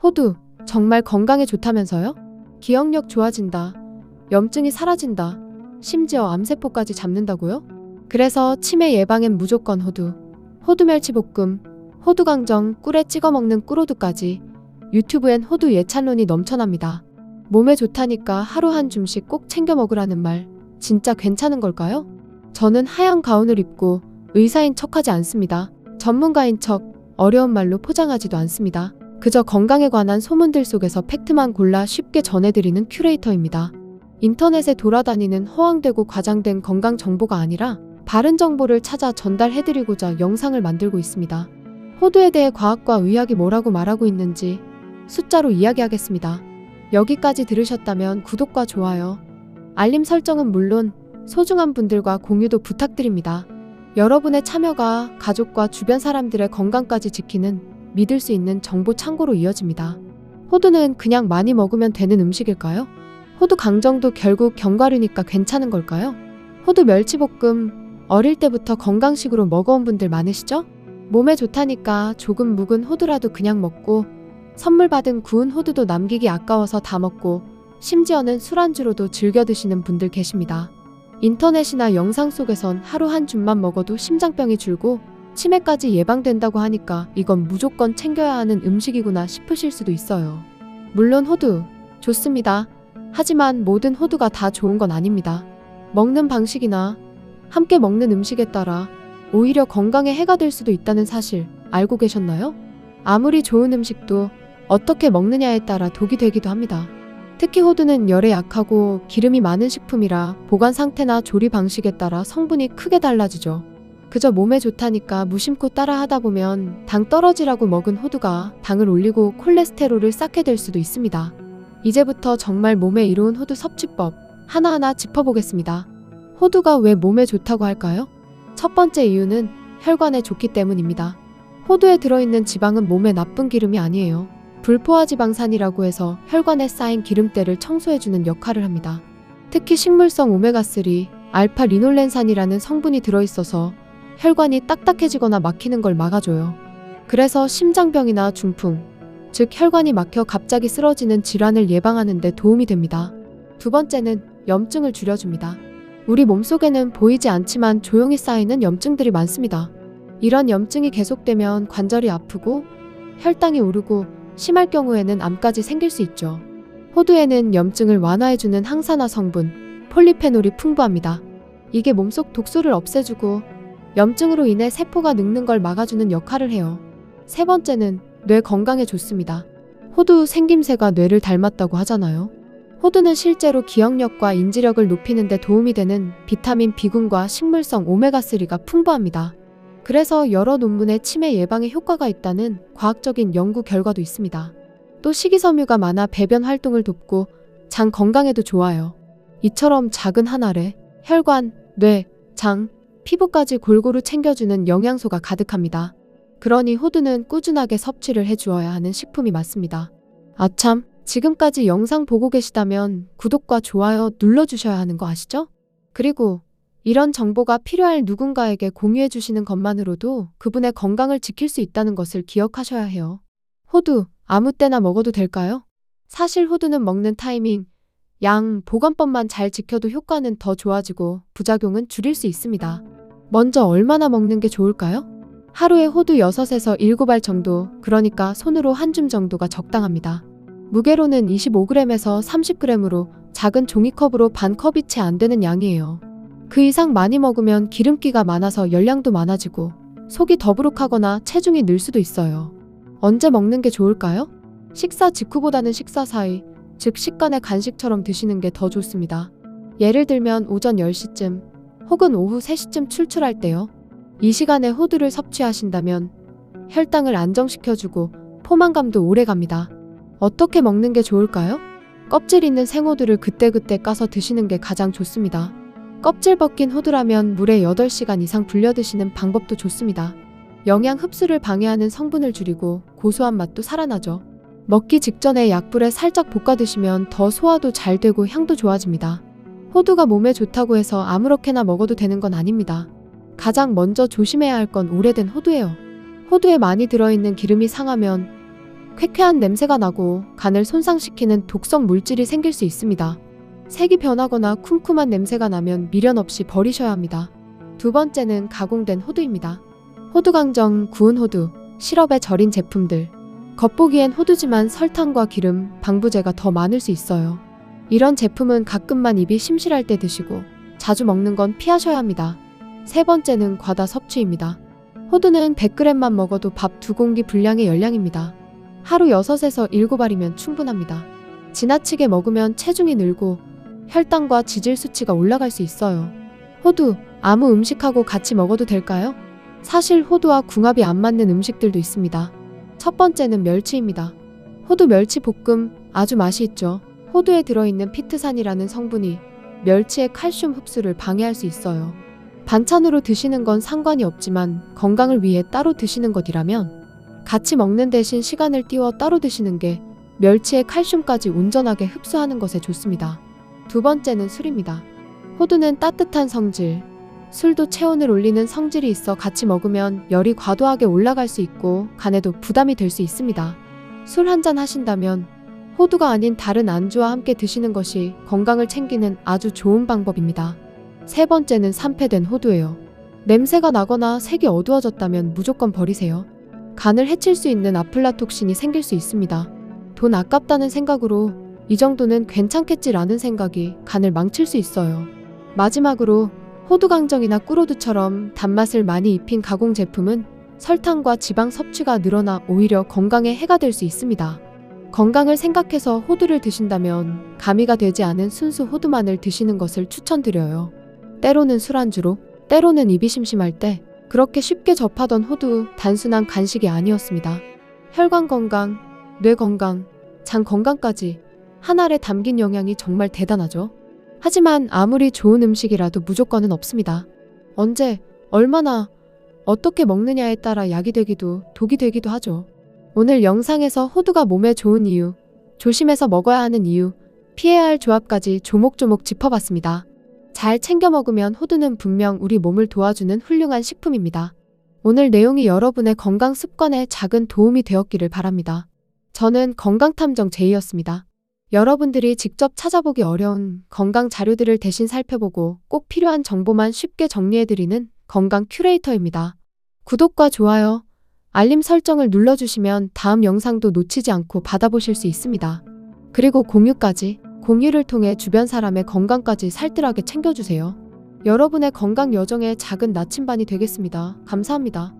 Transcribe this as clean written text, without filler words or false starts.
호두, 정말 건강에 좋다면서요? 기억력 좋아진다. 염증이 사라진다. 심지어 암세포까지 잡는다고요? 그래서 치매 예방엔 무조건 호두. 호두멸치볶음, 호두강정, 꿀에 찍어 먹는 꿀호두까지. 유튜브엔 호두 예찬론이 넘쳐납니다. 몸에 좋다니까 하루 한 줌씩 꼭 챙겨 먹으라는 말, 진짜 괜찮은 걸까요? 저는 하얀 가운을 입고 의사인 척하지 않습니다. 전문가인 척, 어려운 말로 포장하지도 않습니다. 그저 건강에 관한 소문들 속에서 팩트만 골라 쉽게 전해드리는 큐레이터입니다. 인터넷에 돌아다니는 허황되고 과장된 건강 정보가 아니라 바른 정보를 찾아 전달해드리고자 영상을 만들고 있습니다. 호두에 대해 과학과 의학이 뭐라고 말하고 있는지 숫자로 이야기하겠습니다. 여기까지 들으셨다면 구독과 좋아요, 알림 설정은 물론 소중한 분들과 공유도 부탁드립니다. 여러분의 참여가 가족과 주변 사람들의 건강까지 지키는 믿을 수 있는 정보 창고로 이어집니다. 호두는 그냥 많이 먹으면 되는 음식일까요? 호두 강정도 결국 견과류니까 괜찮은 걸까요? 호두 멸치볶음, 어릴 때부터 건강식으로 먹어온 분들 많으시죠? 몸에 좋다니까 조금 묵은 호두라도 그냥 먹고, 선물 받은 구운 호두도 남기기 아까워서 다 먹고, 심지어는 술안주로도 즐겨 드시는 분들 계십니다. 인터넷이나 영상 속에선 하루 한 줌만 먹어도 심장병이 줄고 치매까지 예방된다고 하니까 이건 무조건 챙겨야 하는 음식이구나 싶으실 수도 있어요. 물론 호두 좋습니다. 하지만 모든 호두가 다 좋은 건 아닙니다. 먹는 방식이나 함께 먹는 음식에 따라 오히려 건강에 해가 될 수도 있다는 사실 알고 계셨나요? 아무리 좋은 음식도 어떻게 먹느냐에 따라 독이 되기도 합니다. 특히 호두는 열에 약하고 기름이 많은 식품이라 보관 상태나 조리 방식에 따라 성분이 크게 달라지죠. 그저 몸에 좋다니까 무심코 따라 하다 보면 당 떨어지라고 먹은 호두가 당을 올리고 콜레스테롤을 쌓게 될 수도 있습니다. 이제부터 정말 몸에 이로운 호두 섭취법 하나하나 짚어보겠습니다. 호두가 왜 몸에 좋다고 할까요? 첫 번째 이유는 혈관에 좋기 때문입니다. 호두에 들어있는 지방은 몸에 나쁜 기름이 아니에요. 불포화지방산이라고 해서 혈관에 쌓인 기름때를 청소해주는 역할을 합니다. 특히 식물성 오메가3, 알파 리놀렌산이라는 성분이 들어있어서 혈관이 딱딱해지거나 막히는 걸 막아줘요. 그래서 심장병이나 중풍, 즉 혈관이 막혀 갑자기 쓰러지는 질환을 예방하는 데 도움이 됩니다. 두 번째는 염증을 줄여줍니다. 우리 몸속에는 보이지 않지만 조용히 쌓이는 염증들이 많습니다. 이런 염증이 계속되면 관절이 아프고 혈당이 오르고 심할 경우에는 암까지 생길 수 있죠. 호두에는 염증을 완화해주는 항산화 성분, 폴리페놀이 풍부합니다. 이게 몸속 독소를 없애주고 염증으로 인해 세포가 늙는 걸 막아주는 역할을 해요. 세 번째는 뇌 건강에 좋습니다. 호두 생김새가 뇌를 닮았다고 하잖아요. 호두는 실제로 기억력과 인지력을 높이는 데 도움이 되는 비타민 B군과 식물성 오메가3가 풍부합니다. 그래서 여러 논문에 치매 예방에 효과가 있다는 과학적인 연구 결과도 있습니다. 또 식이섬유가 많아 배변 활동을 돕고 장 건강에도 좋아요. 이처럼 작은 한 알에 혈관, 뇌, 장, 피부까지 골고루 챙겨주는 영양소가 가득합니다. 그러니 호두는 꾸준하게 섭취를 해주어야 하는 식품이 맞습니다. 아참, 지금까지 영상 보고 계시다면 구독과 좋아요 눌러주셔야 하는 거 아시죠? 그리고 이런 정보가 필요할 누군가에게 공유해주시는 것만으로도 그분의 건강을 지킬 수 있다는 것을 기억하셔야 해요. 호두, 아무 때나 먹어도 될까요? 사실 호두는 먹는 타이밍, 양, 보관법만 잘 지켜도 효과는 더 좋아지고 부작용은 줄일 수 있습니다. 먼저 얼마나 먹는 게 좋을까요? 하루에 호두 6에서 7알 정도, 그러니까 손으로 한 줌 정도가 적당합니다. 무게로는 25g에서 30g으로 작은 종이컵으로 반 컵이 채 안 되는 양이에요. 그 이상 많이 먹으면 기름기가 많아서 열량도 많아지고 속이 더부룩하거나 체중이 늘 수도 있어요. 언제 먹는 게 좋을까요? 식사 직후보다는 식사 사이, 즉 식간의 간식처럼 드시는 게 더 좋습니다. 예를 들면 오전 10시쯤 혹은 오후 3시쯤 출출할 때요. 이 시간에 호두를 섭취하신다면 혈당을 안정시켜주고 포만감도 오래갑니다. 어떻게 먹는 게 좋을까요? 껍질 있는 생호두를 그때그때 까서 드시는 게 가장 좋습니다. 껍질 벗긴 호두라면 물에 8시간 이상 불려 드시는 방법도 좋습니다. 영양 흡수를 방해하는 성분을 줄이고 고소한 맛도 살아나죠. 먹기 직전에 약불에 살짝 볶아 드시면 더 소화도 잘 되고 향도 좋아집니다. 호두가 몸에 좋다고 해서 아무렇게나 먹어도 되는 건 아닙니다. 가장 먼저 조심해야 할 건 오래된 호두예요. 호두에 많이 들어있는 기름이 상하면 쾌쾌한 냄새가 나고 간을 손상시키는 독성 물질이 생길 수 있습니다. 색이 변하거나 쿰쿰한 냄새가 나면 미련 없이 버리셔야 합니다. 두 번째는 가공된 호두입니다. 호두강정, 구운 호두, 시럽에 절인 제품들. 겉보기엔 호두지만 설탕과 기름, 방부제가 더 많을 수 있어요. 이런 제품은 가끔만 입이 심실할 때 드시고 자주 먹는 건 피하셔야 합니다. 세 번째는 과다 섭취입니다. 호두는 100g만 먹어도 밥 2공기 분량의 열량입니다. 하루 6에서 7알이면 충분합니다. 지나치게 먹으면 체중이 늘고 혈당과 지질 수치가 올라갈 수 있어요. 호두, 아무 음식하고 같이 먹어도 될까요? 사실 호두와 궁합이 안 맞는 음식들도 있습니다. 첫 번째는 멸치입니다. 호두 멸치 볶음 아주 맛이 있죠. 호두에 들어있는 피트산이라는 성분이 멸치의 칼슘 흡수를 방해할 수 있어요. 반찬으로 드시는 건 상관이 없지만 건강을 위해 따로 드시는 것이라면 같이 먹는 대신 시간을 띄워 따로 드시는 게 멸치의 칼슘까지 온전하게 흡수하는 것에 좋습니다. 두 번째는 술입니다. 호두는 따뜻한 성질, 술도 체온을 올리는 성질이 있어 같이 먹으면 열이 과도하게 올라갈 수 있고 간에도 부담이 될 수 있습니다. 술 한잔 하신다면 호두가 아닌 다른 안주와 함께 드시는 것이 건강을 챙기는 아주 좋은 방법입니다. 세 번째는 산패된 호두예요. 냄새가 나거나 색이 어두워졌다면 무조건 버리세요. 간을 해칠 수 있는 아플라톡신이 생길 수 있습니다. 돈 아깝다는 생각으로 이 정도는 괜찮겠지라는 생각이 간을 망칠 수 있어요. 마지막으로 호두강정이나 꿀호두처럼 단맛을 많이 입힌 가공 제품은 설탕과 지방 섭취가 늘어나 오히려 건강에 해가 될 수 있습니다. 건강을 생각해서 호두를 드신다면 가미가 되지 않은 순수 호두만을 드시는 것을 추천드려요. 때로는 술안주로, 때로는 입이 심심할 때 그렇게 쉽게 접하던 호두 단순한 간식이 아니었습니다. 혈관 건강, 뇌 건강, 장 건강까지 한 알에 담긴 영양이 정말 대단하죠. 하지만 아무리 좋은 음식이라도 무조건은 없습니다. 언제, 얼마나, 어떻게 먹느냐에 따라 약이 되기도 독이 되기도 하죠. 오늘 영상에서 호두가 몸에 좋은 이유, 조심해서 먹어야 하는 이유, 피해야 할 조합까지 조목조목 짚어봤습니다. 잘 챙겨 먹으면 호두는 분명 우리 몸을 도와주는 훌륭한 식품입니다. 오늘 내용이 여러분의 건강 습관에 작은 도움이 되었기를 바랍니다. 저는 건강탐정 제이였습니다. 여러분들이 직접 찾아보기 어려운 건강 자료들을 대신 살펴보고 꼭 필요한 정보만 쉽게 정리해드리는 건강 큐레이터입니다. 구독과 좋아요, 알림 설정을 눌러주시면 다음 영상도 놓치지 않고 받아보실 수 있습니다. 그리고 공유를 통해 주변 사람의 건강까지 살뜰하게 챙겨주세요. 여러분의 건강 여정에 작은 나침반이 되겠습니다. 감사합니다.